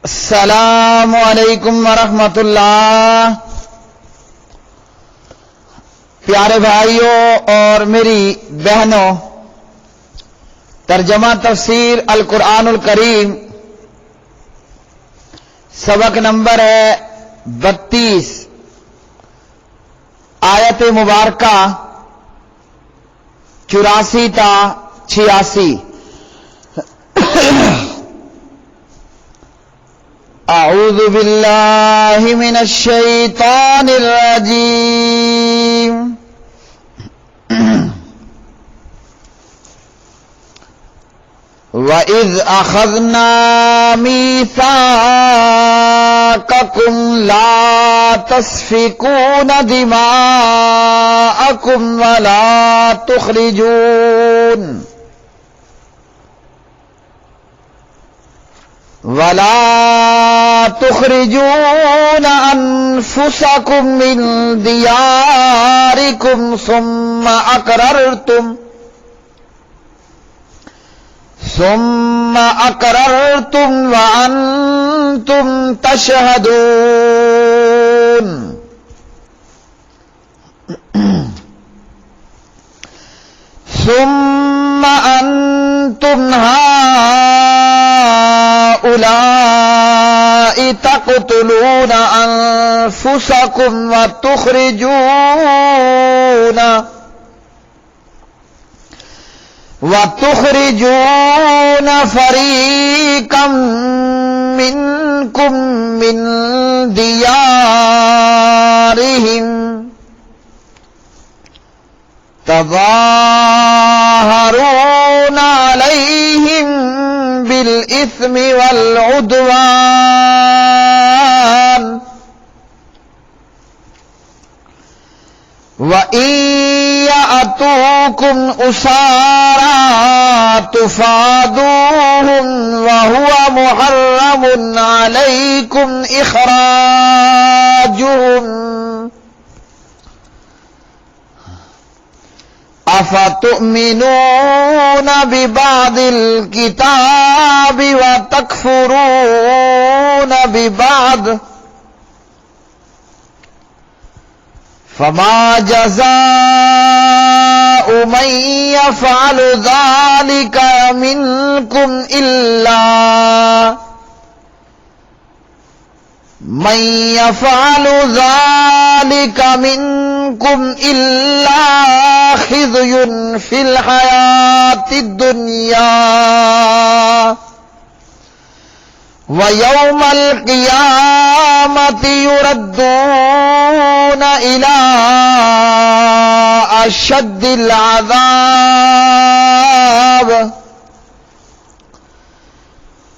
السلام علیکم ورحمۃ اللہ۔ پیارے بھائیوں اور میری بہنوں، ترجمہ تفسیر القرآن الکریم، سبق نمبر ہے 32، آیت مبارکہ 84 تا 86۔ اعوذ باللہ من الشیطان الرجیم۔ وَإِذْ أَخَذْنَا مِيثَاقَكُمْ لَا تَسْفِكُونَ دِمَاءَكُمْ وَلَا تُخْرِجُونَ أَنفُسَكُمْ مِنْ دِيَارِكُمْ ثُمَّ أَقْرَرْتُمْ وَأَنْتُمْ تَشْهَدُونَ۔ ثُمَّ أَنْتُمْ هؤلاء تقتلون أنفسكم وتخرجون فريقا منكم من ديارهم تظاهرون عليهم بالإثم والعدوان وَإِن يَأْتُوكُمْ أُسَارَىٰ تُفَادُوهُمْ وَهُوَ مُحَرَّمٌ عَلَيْكُمْ إِخْرَاجُهُمْ أَفَتُؤْمِنُونَ بِبَعْضِ الْكِتَابِ وَتَكْفُرُونَ بِبَعْضٍ فَمَا جَزَاءُ مَن يَفْعَلُ ذَلِكَ مِنكُمْ إِلَّا خِزْيٌ فِي الْحَيَاةِ الدُّنْيَا وَيَوْمَ الْقِيَامَةِ يُرَدُّونَ إِلَىٰ أَشَدِّ الْعَذَابِ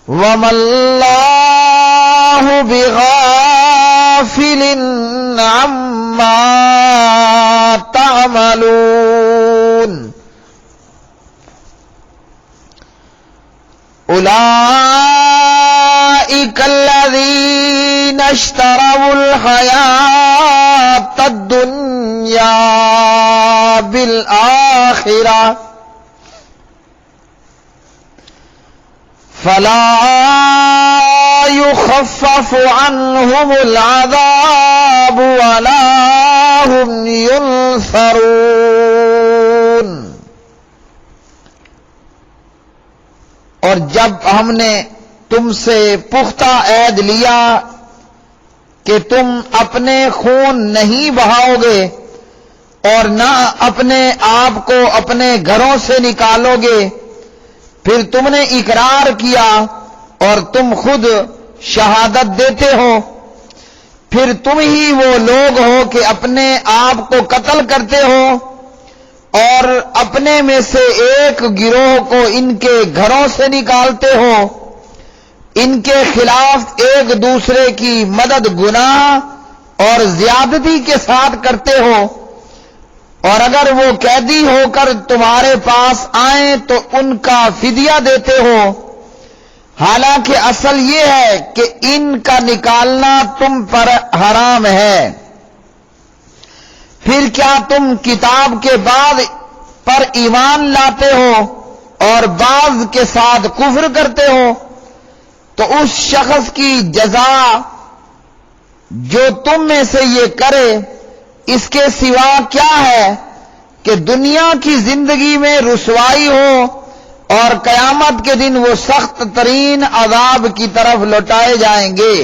وَمَا اللَّهُ بِغَافِلٍ عَمَّا تَعْمَلُونَ۔ أُولَٰئِكَ الَّذِينَ اشْتَرَوُا الْحَيَاةَ الدُّنْيَا بِالْآخِرَةِ فَلَا يُخَفَّفُ عَنْهُمُ الْعَذَابُ وَلَا هُمْ يُنصَرُونَ۔ اور جب ہم نے تم سے پختہ عہد لیا کہ تم اپنے خون نہیں بہاؤ گے اور نہ اپنے آپ کو اپنے گھروں سے نکالو گے، پھر تم نے اقرار کیا اور تم خود شہادت دیتے ہو، پھر تم ہی وہ لوگ ہو کہ اپنے آپ کو قتل کرتے ہو اور اپنے میں سے ایک گروہ کو ان کے گھروں سے نکالتے ہو، ان کے خلاف ایک دوسرے کی مدد گناہ اور زیادتی کے ساتھ کرتے ہو، اور اگر وہ قیدی ہو کر تمہارے پاس آئیں تو ان کا فدیہ دیتے ہو، حالانکہ اصل یہ ہے کہ ان کا نکالنا تم پر حرام ہے۔ پھر کیا تم کتاب کے بعد پر ایمان لاتے ہو اور بعض کے ساتھ کفر کرتے ہو؟ تو اس شخص کی جزا جو تم میں سے یہ کرے اس کے سوا کیا ہے کہ دنیا کی زندگی میں رسوائی ہو اور قیامت کے دن وہ سخت ترین عذاب کی طرف لوٹائے جائیں گے،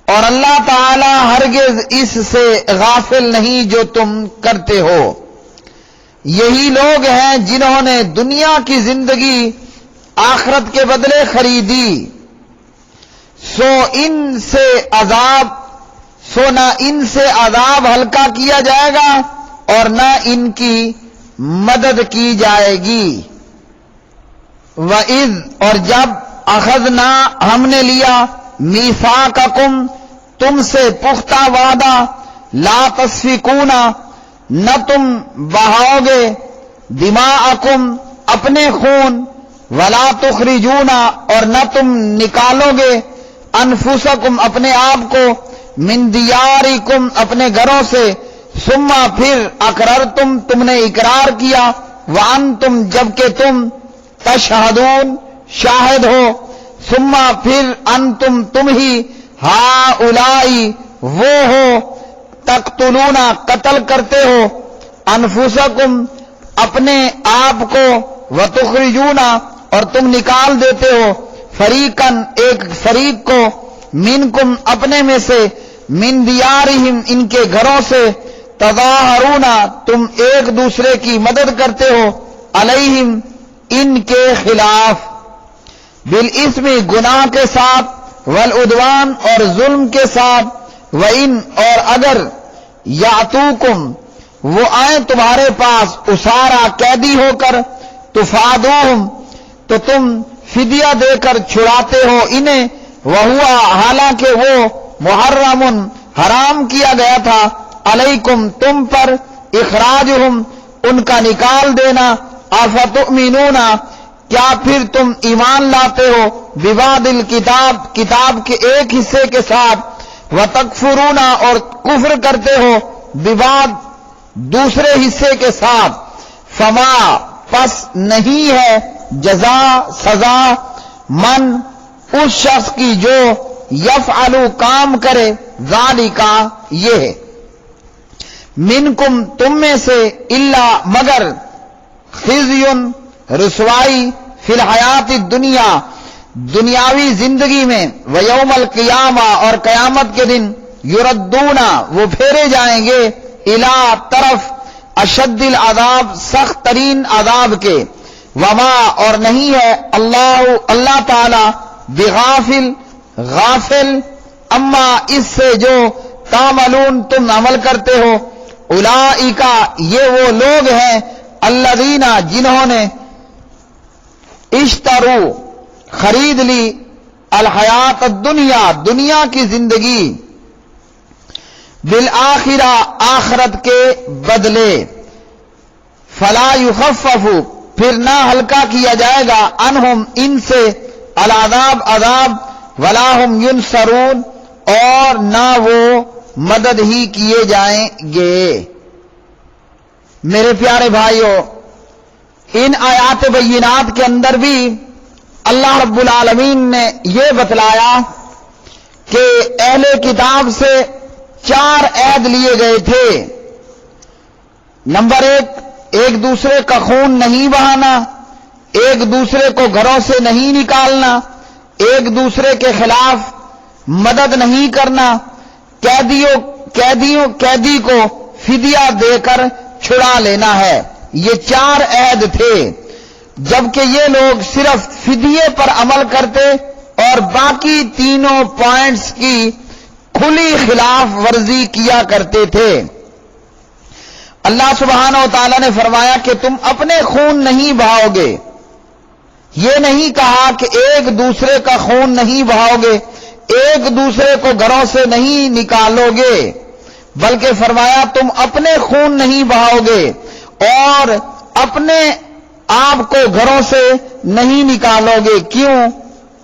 اور اللہ تعالی ہرگز اس سے غافل نہیں جو تم کرتے ہو۔ یہی لوگ ہیں جنہوں نے دنیا کی زندگی آخرت کے بدلے خریدی، سو نہ ان سے عذاب ہلکا کیا جائے گا اور نہ ان کی مدد کی جائے گی۔ وَإِذْ اور جب اخذنا ہم نے لیا میثاقکم تم سے پختہ وعدہ، لا تسفکون نہ تم بہاؤ گے، دماءکم اپنے خون، ولا تخرجون اور نہ تم نکالو گے، انفسکم اپنے آپ کو، من دیارکم اپنے گھروں سے، ثم پھر اقررتم تم نے اقرار کیا، وانتم جبکہ تم تشہدون شاہد ہو، ثم پھر انتم تم ہی، ہؤلائی وہ ہو، تقتلون قتل کرتے ہو، انفسکم اپنے آپ کو، وتخرجون اور تم نکال دیتے ہو، فریقاً ایک فریق کو، منکم اپنے میں سے، من دیارہم ان کے گھروں سے، تظاہرون تم ایک دوسرے کی مدد کرتے ہو، علیہم ان کے خلاف، بالاسم گناہ کے ساتھ، والعدوان اور ظلم کے ساتھ، وَإِنْ اور اگر یاتوکم وہ آئیں تمہارے پاس اسارا قیدی ہو کر، تفادوہم تو تم فدیہ دے کر چھڑاتے ہو انہیں، وہوا حالانکہ وہ محرم حرام کیا گیا تھا، علیکم تم پر، اخراجہم ان کا نکال دینا، افتؤمنون کیا پھر تم ایمان لاتے ہو، ببعض الکتاب کتاب کے ایک حصے کے ساتھ، وتکفرون اور کفر کرتے ہو، ببعض دوسرے حصے کے ساتھ، فما پس نہیں ہے جزا سزا من اس شخص کی جو یفعل کام کرے، ذالکا یہ ہے، منکم تم میں سے، الا مگر، خزی رسوائی، فی الحیات الدنیا دنیاوی زندگی میں، ویوم القیامہ اور قیامت کے دن، یردون وہ پھیرے جائیں گے، الی طرف، اشد العذاب سخت ترین عذاب کے، وما اور نہیں ہے اللہ تعالی بغافل غافل، اما اس سے جو تعملون تم عمل کرتے ہو، اولئک یہ وہ لوگ ہیں، الذین جنہوں نے، اشترو خرید لی، الحیات الدنیا دنیا کی زندگی، بالآخرہ آخرت کے بدلے، فلا یخفف پھر نہ ہلکا کیا جائے گا، عنہم ان سے، العذاب عذاب، ولا ہم ینصرون اور نہ وہ مدد ہی کیے جائیں گے۔ میرے پیارے بھائیوں، ان آیات بینات کے اندر بھی اللہ رب العالمین نے یہ بتلایا کہ اہل کتاب سے 4 عہد لیے گئے تھے۔ نمبر 1، ایک دوسرے کا خون نہیں بہانا، ایک دوسرے کو گھروں سے نہیں نکالنا، ایک دوسرے کے خلاف مدد نہیں کرنا، قیدی کو فدیہ دے کر چھڑا لینا ہے۔ یہ 4 عہد تھے، جبکہ یہ لوگ صرف فدیے پر عمل کرتے اور باقی تینوں پوائنٹس کی کھلی خلاف ورزی کیا کرتے تھے۔ اللہ سبحانہ و تعالیٰ نے فرمایا کہ تم اپنے خون نہیں بہاؤ گے، یہ نہیں کہا کہ ایک دوسرے کا خون نہیں بہاؤ گے، ایک دوسرے کو گھروں سے نہیں نکالو گے، بلکہ فرمایا تم اپنے خون نہیں بہاؤ گے اور اپنے آپ کو گھروں سے نہیں نکالو گے۔ کیوں؟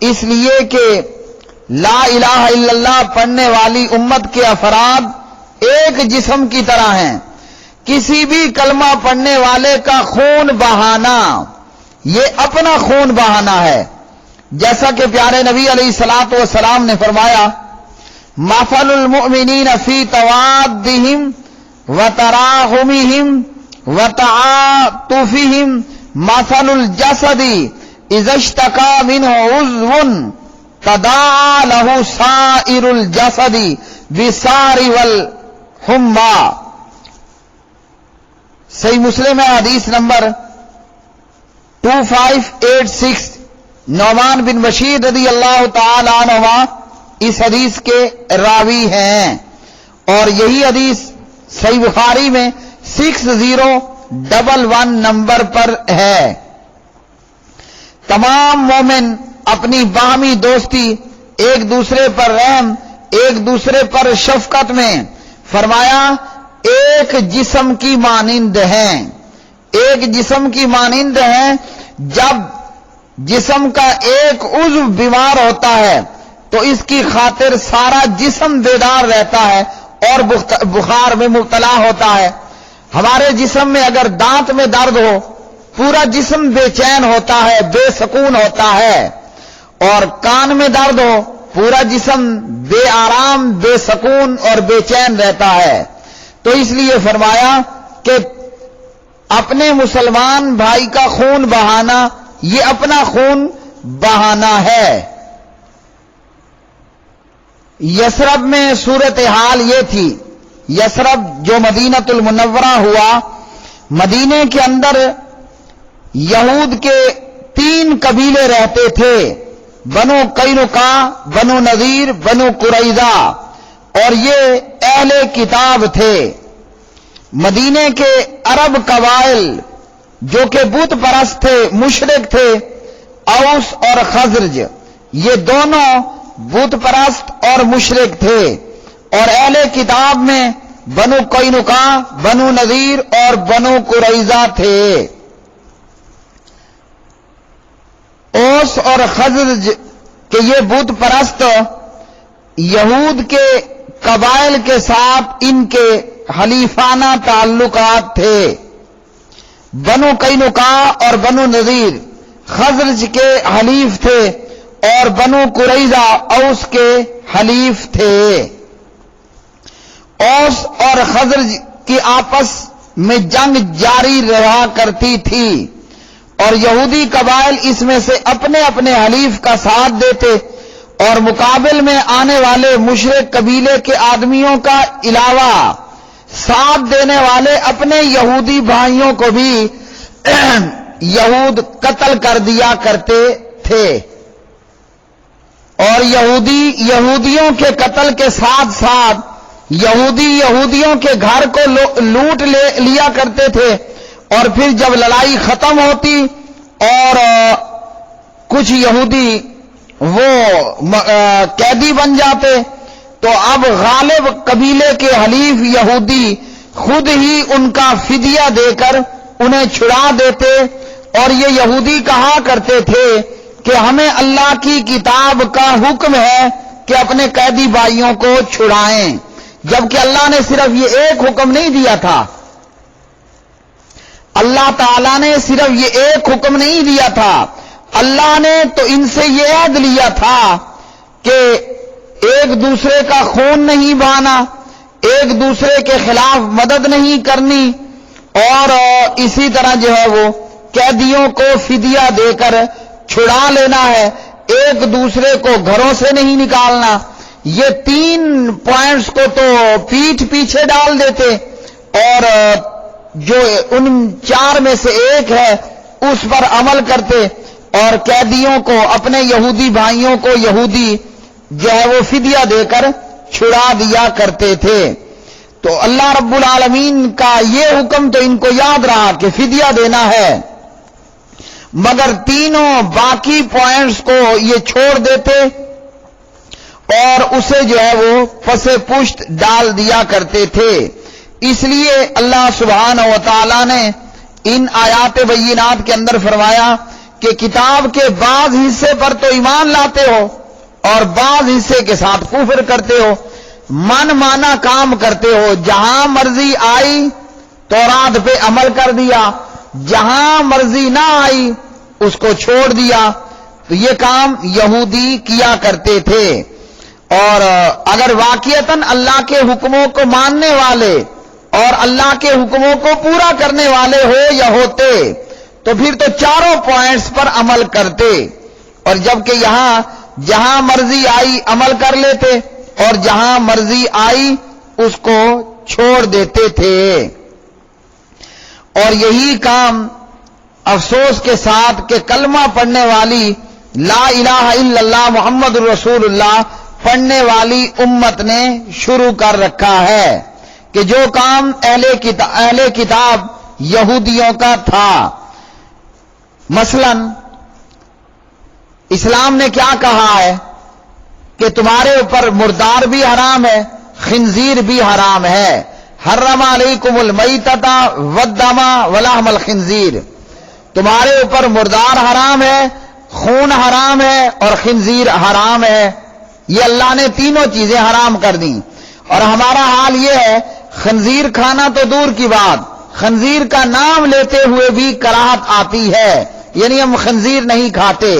اس لیے کہ لا الہ الا اللہ پڑھنے والی امت کے افراد ایک جسم کی طرح ہیں۔ کسی بھی کلمہ پڑھنے والے کا خون بہانا یہ اپنا خون بہانا ہے، جیسا کہ پیارے نبی علیہ الصلوۃ والسلام نے فرمایا مثل المؤمنین فی توادہم وتراحمہم وتعاطفہم مثل الجسد اذا اشتکا منہ عضو تداعی لہ سائر الجسد بالسہر والحمى۔ صحیح مسلم ہے، حدیث نمبر 2586۔ نعمان بن بشیر رضی اللہ تعالی عنہ اس حدیث کے راوی ہیں، اور یہی حدیث صحیح بخاری میں 6011 نمبر پر ہے۔ تمام مومن اپنی باہمی دوستی، ایک دوسرے پر رحم، ایک دوسرے پر شفقت میں فرمایا ایک جسم کی مانند ہیں، ایک جسم کی مانند ہیں۔ جب جسم کا ایک عضو بیمار ہوتا ہے تو اس کی خاطر سارا جسم بیدار رہتا ہے اور بخار میں مبتلا ہوتا ہے۔ ہمارے جسم میں اگر دانت میں درد ہو پورا جسم بے چین ہوتا ہے، بے سکون ہوتا ہے، اور کان میں درد ہو پورا جسم بے آرام، بے سکون اور بے چین رہتا ہے۔ تو اس لیے فرمایا کہ اپنے مسلمان بھائی کا خون بہانا یہ اپنا خون بہانا ہے۔ یثرب میں صورتحال یہ تھی، یثرب جو مدینۃ المنورہ ہوا، مدینے کے اندر یہود کے 3 قبیلے رہتے تھے، بنو قینقاع، بنو نذیر، بنو قریظہ، اور یہ اہل کتاب تھے۔ مدینے کے عرب قبائل جو کہ بت پرست تھے، مشرک تھے، اوس اور خزرج، یہ دونوں بت پرست اور مشرک تھے، اور اہل کتاب میں بنو قینقاع، بنو نذیر اور بنو قریظہ تھے۔ اوس اور خزرج کہ یہ بت پرست یہود کے قبائل کے ساتھ ان کے حلیفانہ تعلقات تھے۔ بنو قینقاع اور بنو نذیر خزرج کے حلیف تھے، اور بنو قریظہ اوس کے حلیف تھے۔ اوس اور خزرج کی آپس میں جنگ جاری رہا کرتی تھی، اور یہودی قبائل اس میں سے اپنے اپنے حلیف کا ساتھ دیتے، اور مقابل میں آنے والے مشرک قبیلے کے آدمیوں کا علاوہ ساتھ دینے والے اپنے یہودی بھائیوں کو بھی یہود قتل کر دیا کرتے تھے، اور یہودیوں کے قتل کے ساتھ ساتھ یہودیوں کے گھر کو لوٹ لیا کرتے تھے، اور پھر جب لڑائی ختم ہوتی اور کچھ یہودی وہ قیدی بن جاتے تو اب غالب قبیلے کے حلیف یہودی خود ہی ان کا فدیہ دے کر انہیں چھڑا دیتے، اور یہ یہودی کہا کرتے تھے کہ ہمیں اللہ کی کتاب کا حکم ہے کہ اپنے قیدی بھائیوں کو چھڑائیں، جبکہ اللہ نے صرف یہ ایک حکم نہیں دیا تھا، اللہ تعالیٰ نے صرف یہ ایک حکم نہیں دیا تھا، اللہ نے تو ان سے یہ عہد لیا تھا کہ ایک دوسرے کا خون نہیں بہانا، ایک دوسرے کے خلاف مدد نہیں کرنی، اور اسی طرح جو ہے وہ قیدیوں کو فدیہ دے کر چھڑا لینا ہے، ایک دوسرے کو گھروں سے نہیں نکالنا۔ یہ 3 پوائنٹس کو تو پیٹھ پیچھے ڈال دیتے، اور جو ان 4 میں سے ایک ہے اس پر عمل کرتے، اور قیدیوں کو، اپنے یہودی بھائیوں کو یہودی جو ہے وہ فدیہ دے کر چھڑا دیا کرتے تھے۔ تو اللہ رب العالمین کا یہ حکم تو ان کو یاد رہا کہ فدیہ دینا ہے، مگر تینوں باقی پوائنٹس کو یہ چھوڑ دیتے اور اسے جو ہے وہ پس پشت ڈال دیا کرتے تھے۔ اس لیے اللہ سبحانہ و تعالی نے ان آیات بینات کے اندر فرمایا کہ کتاب کے بعض حصے پر تو ایمان لاتے ہو اور بعض حصے کے ساتھ کفر کرتے ہو، من مانا کام کرتے ہو، جہاں مرضی آئی تورات پہ عمل کر دیا، جہاں مرضی نہ آئی اس کو چھوڑ دیا۔ تو یہ کام یہودی کیا کرتے تھے، اور اگر واقعتاً اللہ کے حکموں کو ماننے والے اور اللہ کے حکموں کو پورا کرنے والے ہو یا ہوتے تو پھر تو چاروں پوائنٹس پر عمل کرتے، اور جبکہ یہاں جہاں مرضی آئی عمل کر لیتے اور جہاں مرضی آئی اس کو چھوڑ دیتے تھے۔ اور یہی کام افسوس کے ساتھ کہ کلمہ پڑھنے والی لا الہ الا اللہ محمد رسول اللہ پڑھنے والی امت نے شروع کر رکھا ہے، کہ جو کام اہل کتاب یہودیوں کا تھا۔ مثلا اسلام نے کیا کہا ہے کہ تمہارے اوپر مردار بھی حرام ہے، خنزیر بھی حرام ہے۔ حرم علیکم المیتۃ والدم ولحم الخنزیر، تمہارے اوپر مردار حرام ہے، خون حرام ہے اور خنزیر حرام ہے۔ یہ اللہ نے تینوں چیزیں حرام کر دیں، اور ہمارا حال یہ ہے خنزیر کھانا تو دور کی بات، خنزیر کا نام لیتے ہوئے بھی کراہت آتی ہے، یعنی ہم خنزیر نہیں کھاتے۔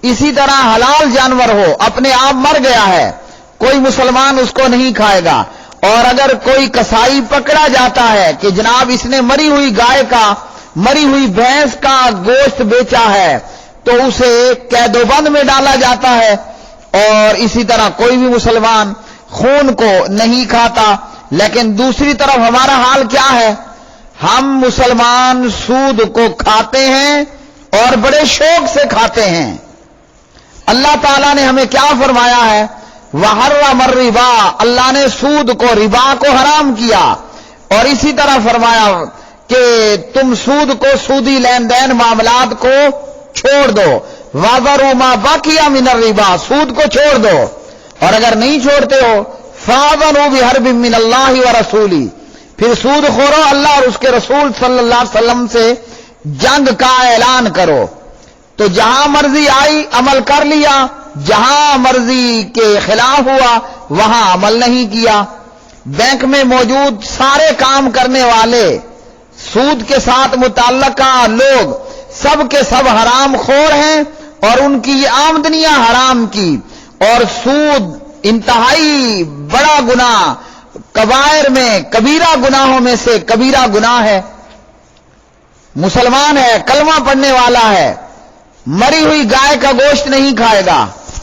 اسی طرح حلال جانور ہو، اپنے آپ مر گیا ہے، کوئی مسلمان اس کو نہیں کھائے گا، اور اگر کوئی کسائی پکڑا جاتا ہے کہ جناب اس نے مری ہوئی گائے کا، مری ہوئی بھینس کا گوشت بیچا ہے، تو اسے قید و بند میں ڈالا جاتا ہے، اور اسی طرح کوئی بھی مسلمان خون کو نہیں کھاتا۔ لیکن دوسری طرف ہمارا حال کیا ہے؟ ہم مسلمان سود کو کھاتے ہیں اور بڑے شوق سے کھاتے ہیں۔ اللہ تعالیٰ نے ہمیں کیا فرمایا ہے؟ وَحَرَّمَ الرِّبَا، اللہ نے سود کو، ربا کو حرام کیا، اور اسی طرح فرمایا کہ تم سود کو، سودی لین دین معاملات کو چھوڑ دو۔ وَذَرُوا مَا بَقِيَ مِنَ الرِّبَا، سود کو چھوڑ دو، اور اگر نہیں چھوڑتے ہو فَآذَنُوا بِحَرْبٍ مِّنَ اللَّهِ وَرَسُولِهِ، پھر سود خورو اللہ اور اس کے رسول صلی اللہ علیہ وسلم سے جنگ کا اعلان کرو۔ تو جہاں مرضی آئی عمل کر لیا، جہاں مرضی کے خلاف ہوا وہاں عمل نہیں کیا۔ بینک میں موجود سارے کام کرنے والے، سود کے ساتھ متعلقہ لوگ، سب کے سب حرام خور ہیں، اور ان کی یہ آمدنیاں حرام کی، اور سود انتہائی بڑا گناہ، کبائر میں کبیرہ گناہوں میں سے کبیرہ گناہ ہے۔ مسلمان ہے، کلمہ پڑھنے والا ہے، مری ہوئی گائے کا گوشت نہیں کھائے گا،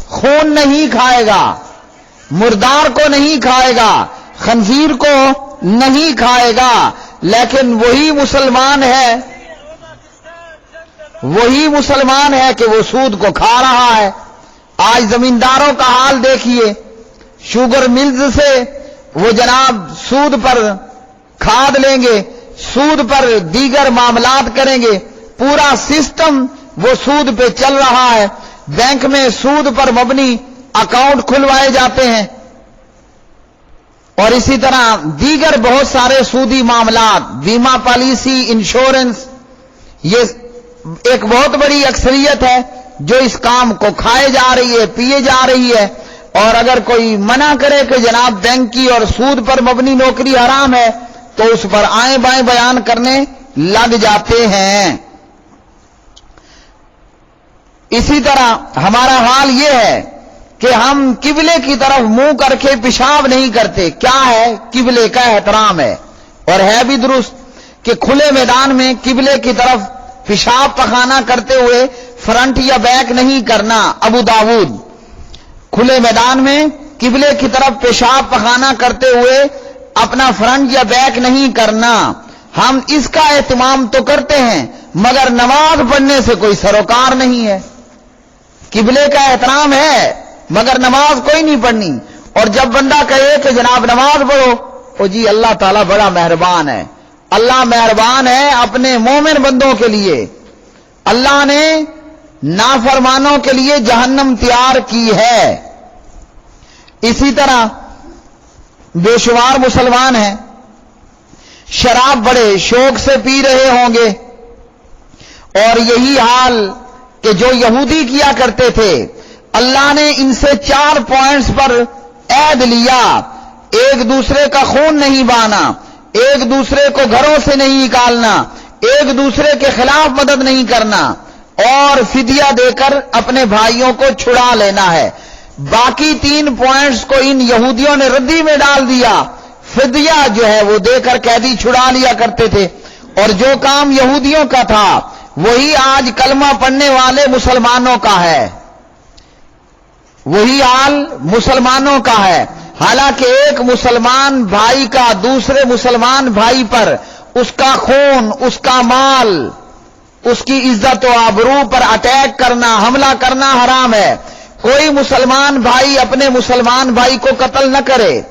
خون نہیں کھائے گا، مردار کو نہیں کھائے گا، خنزیر کو نہیں کھائے گا، لیکن وہی مسلمان ہے کہ وہ سود کو کھا رہا ہے۔ آج زمینداروں کا حال دیکھیے، شوگر ملز سے وہ جناب سود پر کھاد لیں گے، سود پر دیگر معاملات کریں گے، پورا سسٹم وہ سود پہ چل رہا ہے۔ بینک میں سود پر مبنی اکاؤنٹ کھلوائے جاتے ہیں، اور اسی طرح دیگر بہت سارے سودی معاملات، بیمہ پالیسی، انشورنس، یہ ایک بہت بڑی اکثریت ہے جو اس کام کو کھائے جا رہی ہے، پیے جا رہی ہے۔ اور اگر کوئی منع کرے کہ جناب بینک کی اور سود پر مبنی نوکری حرام ہے تو اس پر آئیں بائیں بیان کرنے لگ جاتے ہیں۔ اسی طرح ہمارا حال یہ ہے کہ ہم قبلے کی طرف منہ کر کے پیشاب نہیں کرتے۔ کیا ہے؟ قبلے کا احترام ہے، اور ہے بھی درست کہ کھلے میدان میں قبلے کی طرف پیشاب پخانہ کرتے ہوئے فرنٹ یا بیک نہیں کرنا۔ ابو داؤد، کھلے میدان میں قبلے کی طرف پیشاب پخانہ کرتے ہوئے اپنا فرنٹ یا بیک نہیں کرنا۔ ہم اس کا اہتمام تو کرتے ہیں، مگر نماز پڑھنے سے کوئی سروکار نہیں ہے۔ قبلے کا احترام ہے مگر نماز کوئی نہیں پڑھنی، اور جب بندہ کہے کہ جناب نماز پڑھو، او جی اللہ تعالیٰ بڑا مہربان ہے، اللہ مہربان ہے اپنے مومن بندوں کے لیے۔ اللہ نے نافرمانوں کے لیے جہنم تیار کی ہے۔ اسی طرح بے شمار مسلمان ہیں، شراب بڑے شوق سے پی رہے ہوں گے، اور یہی حال کہ جو یہودی کیا کرتے تھے۔ اللہ نے ان سے 4 پوائنٹس پر عہد لیا، ایک دوسرے کا خون نہیں بہانا، ایک دوسرے کو گھروں سے نہیں نکالنا، ایک دوسرے کے خلاف مدد نہیں کرنا، اور فدیہ دے کر اپنے بھائیوں کو چھڑا لینا ہے۔ باقی 3 پوائنٹس کو ان یہودیوں نے ردی میں ڈال دیا۔ فدیہ جو ہے وہ دے کر قیدی چھڑا لیا کرتے تھے، اور جو کام یہودیوں کا تھا وہی آج کلمہ پڑھنے والے مسلمانوں کا ہے، وہی حال مسلمانوں کا ہے۔ حالانکہ ایک مسلمان بھائی کا دوسرے مسلمان بھائی پر اس کا خون، اس کا مال، اس کی عزت و آبرو پر اٹیک کرنا، حملہ کرنا حرام ہے۔ کوئی مسلمان بھائی اپنے مسلمان بھائی کو قتل نہ کرے،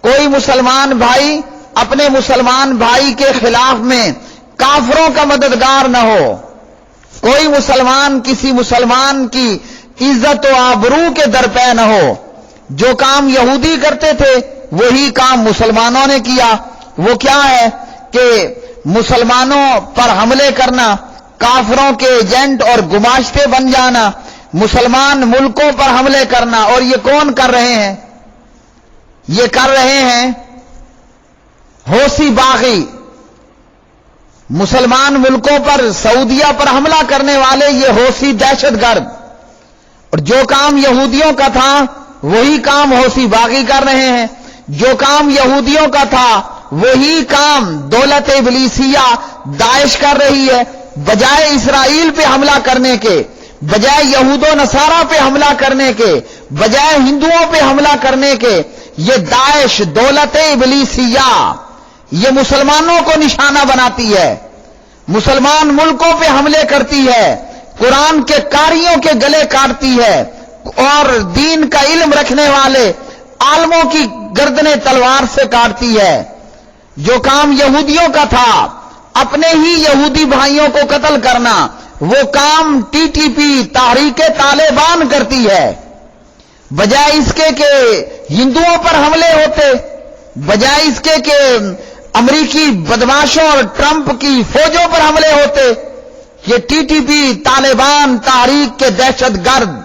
کوئی مسلمان بھائی اپنے مسلمان بھائی کے خلاف میں کافروں کا مددگار نہ ہو، کوئی مسلمان کسی مسلمان کی عزت و آبرو کے درپے نہ ہو۔ جو کام یہودی کرتے تھے وہی کام مسلمانوں نے کیا۔ وہ کیا ہے کہ مسلمانوں پر حملے کرنا، کافروں کے ایجنٹ اور گماشتے بن جانا، مسلمان ملکوں پر حملے کرنا۔ اور یہ کون کر رہے ہیں؟ یہ کر رہے ہیں حوثی باغی، مسلمان ملکوں پر، سعودیہ پر حملہ کرنے والے یہ حوثی دہشت گرد۔ اور جو کام یہودیوں کا تھا وہی کام حوثی باغی کر رہے ہیں۔ جو کام یہودیوں کا تھا وہی کام دولت ابلیسیہ داعش کر رہی ہے۔ بجائے اسرائیل پہ حملہ کرنے کے، بجائے یہود و نصارہ پہ حملہ کرنے کے، بجائے ہندوؤں پہ حملہ کرنے کے، یہ داعش دولت ابلیسیہ یہ مسلمانوں کو نشانہ بناتی ہے، مسلمان ملکوں پہ حملے کرتی ہے، قرآن کے قاریوں کے گلے کاٹتی ہے، اور دین کا علم رکھنے والے عالموں کی گردنیں تلوار سے کاٹتی ہے۔ جو کام یہودیوں کا تھا، اپنے ہی یہودی بھائیوں کو قتل کرنا، وہ کام ٹی ٹی پی تحریک طالبان کرتی ہے۔ بجائے اس کے کہ ہندوؤں پر حملے ہوتے، بجائے اس کے کہ امریکی بدماشوں اور ٹرمپ کی فوجوں پر حملے ہوتے، یہ ٹی ٹی پی طالبان تحریک کے دہشت گرد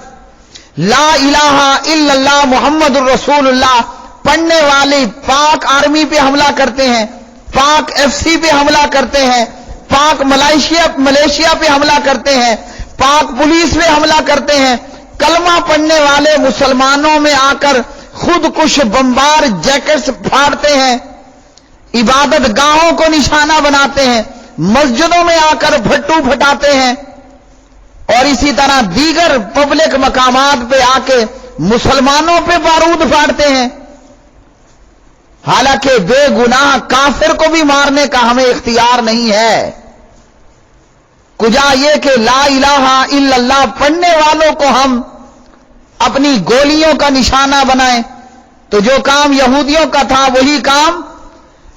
لا الہ الا اللہ محمد الرسول اللہ پڑھنے والی پاک آرمی پہ حملہ کرتے ہیں، پاک ایف سی پہ حملہ کرتے ہیں، پاک ملیشیا پہ حملہ کرتے ہیں، پاک پولیس پہ حملہ کرتے ہیں۔ کلمہ پڑھنے والے مسلمانوں میں آ کر خود کش بمبار جیکٹس پھاڑتے ہیں، عبادت گاہوں کو نشانہ بناتے ہیں، مسجدوں میں آ کر بھٹو پھٹاتے ہیں، اور اسی طرح دیگر پبلک مقامات پہ آ کے مسلمانوں پہ بارود پھاڑتے ہیں۔ حالانکہ بے گناہ کافر کو بھی مارنے کا ہمیں اختیار نہیں ہے۔ کجا یہ کہ لا الہ الا اللہ پڑھنے والوں کو ہم اپنی گولیوں کا نشانہ بنائیں۔ تو جو کام یہودیوں کا تھا وہی کام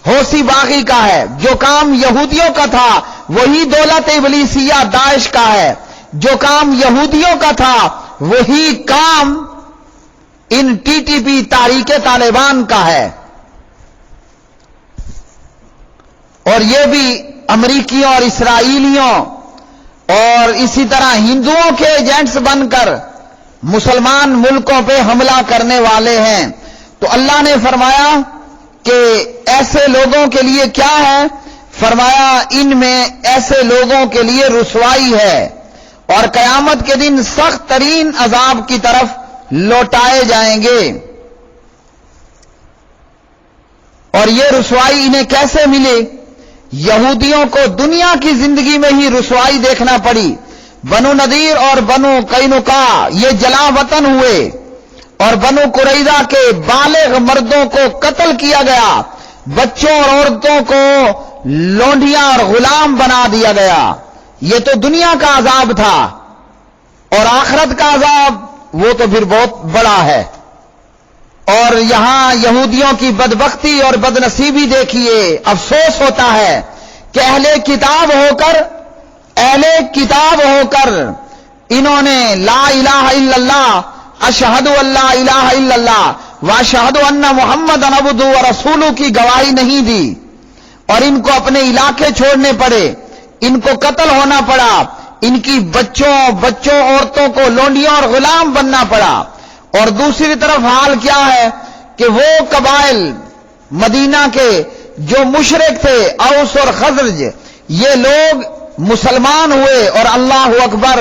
حوثی باغی کا ہے، جو کام یہودیوں کا تھا وہی دولت ابلیسیہ داعش کا ہے، جو کام یہودیوں کا تھا وہی کام ان ٹی ٹی پی تحریک طالبان کا ہے۔ اور یہ بھی امریکیوں اور اسرائیلیوں اور اسی طرح ہندوؤں کے ایجنٹس بن کر مسلمان ملکوں پہ حملہ کرنے والے ہیں۔ تو اللہ نے فرمایا کہ ایسے لوگوں کے لیے کیا ہے؟ فرمایا ان میں ایسے لوگوں کے لیے رسوائی ہے، اور قیامت کے دن سخت ترین عذاب کی طرف لوٹائے جائیں گے۔ اور یہ رسوائی انہیں کیسے ملی؟ یہودیوں کو دنیا کی زندگی میں ہی رسوائی دیکھنا پڑی۔ بنو نذیر اور بنو قینقاع یہ جلا وطن ہوئے، اور بنو قریظہ کے بالغ مردوں کو قتل کیا گیا، بچوں اور عورتوں کو لونڈیاں اور غلام بنا دیا گیا۔ یہ تو دنیا کا عذاب تھا، اور آخرت کا عذاب وہ تو پھر بہت بڑا ہے۔ اور یہاں یہودیوں کی بدبختی اور بدنصیبی دیکھیے، افسوس ہوتا ہے کہ اہل کتاب ہو کر انہوں نے لا الہ الا اللہ، اشہد ان لا الہ الا اللہ واشہد ان محمد عبدہ ورسولہ کی گواہی نہیں دی، اور ان کو اپنے علاقے چھوڑنے پڑے، ان کو قتل ہونا پڑا، ان کی بچوں عورتوں کو لونڈیوں اور غلام بننا پڑا۔ اور دوسری طرف حال کیا ہے کہ وہ قبائل مدینہ کے جو مشرک تھے، اوس اور خزرج، یہ لوگ مسلمان ہوئے اور اللہ اکبر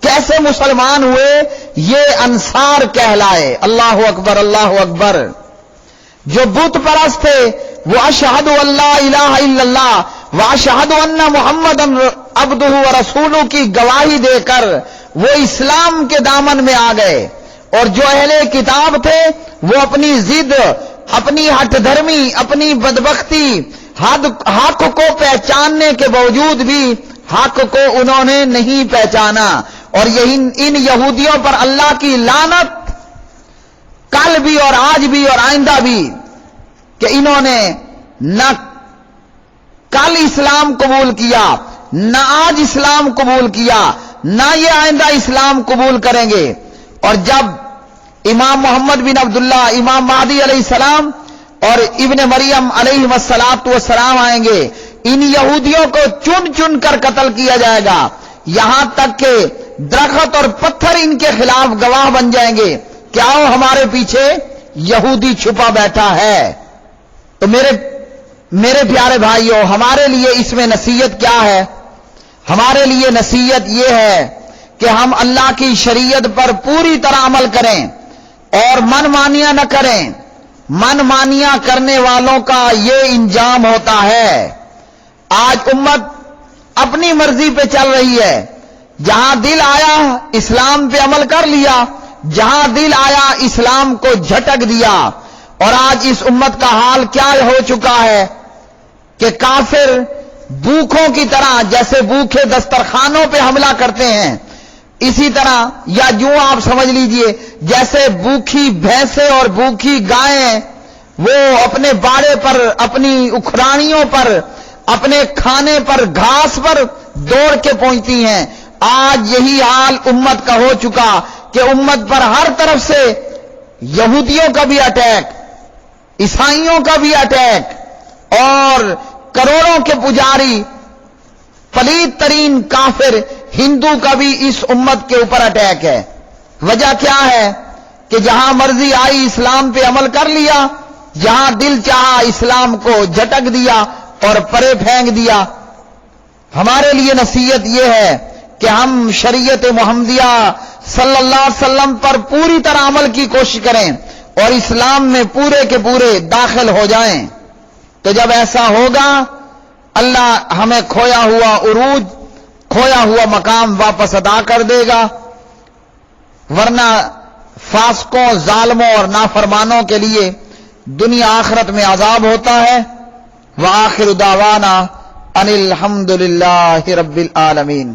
کیسے مسلمان ہوئے، یہ انصار کہلائے۔ اللہ اکبر اللہ اکبر۔ جو بت پرست تھے وہ اشہد اللہ الہ الا اللہ واشہد ان محمد عبدہ ورسولہ کی گواہی دے کر وہ اسلام کے دامن میں آ گئے، اور جو اہل کتاب تھے وہ اپنی ضد، اپنی ہٹ دھرمی، اپنی بدبختی، حق کو پہچاننے کے باوجود بھی حق کو انہوں نے نہیں پہچانا، اور یہی ان یہودیوں پر اللہ کی لعنت کل بھی اور آج بھی اور آئندہ بھی، کہ انہوں نے نہ کل اسلام قبول کیا، نہ آج اسلام قبول کیا، نہ یہ آئندہ اسلام قبول کریں گے۔ اور جب امام محمد بن عبداللہ، امام مہدی علیہ السلام اور ابن مریم علیہ السلام آئیں گے، ان یہودیوں کو چن چن کر قتل کیا جائے گا، یہاں تک کہ درخت اور پتھر ان کے خلاف گواہ بن جائیں گے کہ آؤ ہمارے پیچھے یہودی چھپا بیٹھا ہے۔ تو میرے پیارے بھائیوں، ہمارے لیے اس میں نصیحت کیا ہے؟ ہمارے لیے نصیحت یہ ہے کہ ہم اللہ کی شریعت پر پوری طرح عمل کریں اور من مانیاں نہ کریں۔ من مانیاں کرنے والوں کا یہ انجام ہوتا ہے۔ آج امت اپنی مرضی پہ چل رہی ہے، جہاں دل آیا اسلام پہ عمل کر لیا، جہاں دل آیا اسلام کو جھٹک دیا، اور آج اس امت کا حال کیا ہو چکا ہے کہ کافر بھوکھوں کی طرح، جیسے بھوکھے دسترخوانوں پہ حملہ کرتے ہیں، اسی طرح، یا یوں آپ سمجھ لیجئے جیسے بھوکھی بھینسیں اور بھوکھی گائیں وہ اپنے باڑے پر، اپنی اکھرانیوں پر، اپنے کھانے پر، گھاس پر دوڑ کے پہنچتی ہیں، آج یہی حال امت کا ہو چکا کہ امت پر ہر طرف سے یہودیوں کا بھی اٹیک، عیسائیوں کا بھی اٹیک، اور کروڑوں کے پجاری، پلید ترین کافر ہندو کا بھی اس امت کے اوپر اٹیک ہے۔ وجہ کیا ہے کہ جہاں مرضی آئی اسلام پہ عمل کر لیا، جہاں دل چاہا اسلام کو جھٹک دیا اور پرے پھینک دیا۔ ہمارے لیے نصیحت یہ ہے کہ ہم شریعت محمدیہ صلی اللہ علیہ وسلم پر پوری طرح عمل کی کوشش کریں اور اسلام میں پورے کے پورے داخل ہو جائیں۔ تو جب ایسا ہوگا اللہ ہمیں کھویا ہوا عروج، کھویا ہوا مقام واپس ادا کر دے گا، ورنہ فاسقوں، ظالموں اور نافرمانوں کے لیے دنیا آخرت میں عذاب ہوتا ہے۔ وآخر دعوانا ان الحمد للہ رب العالمین۔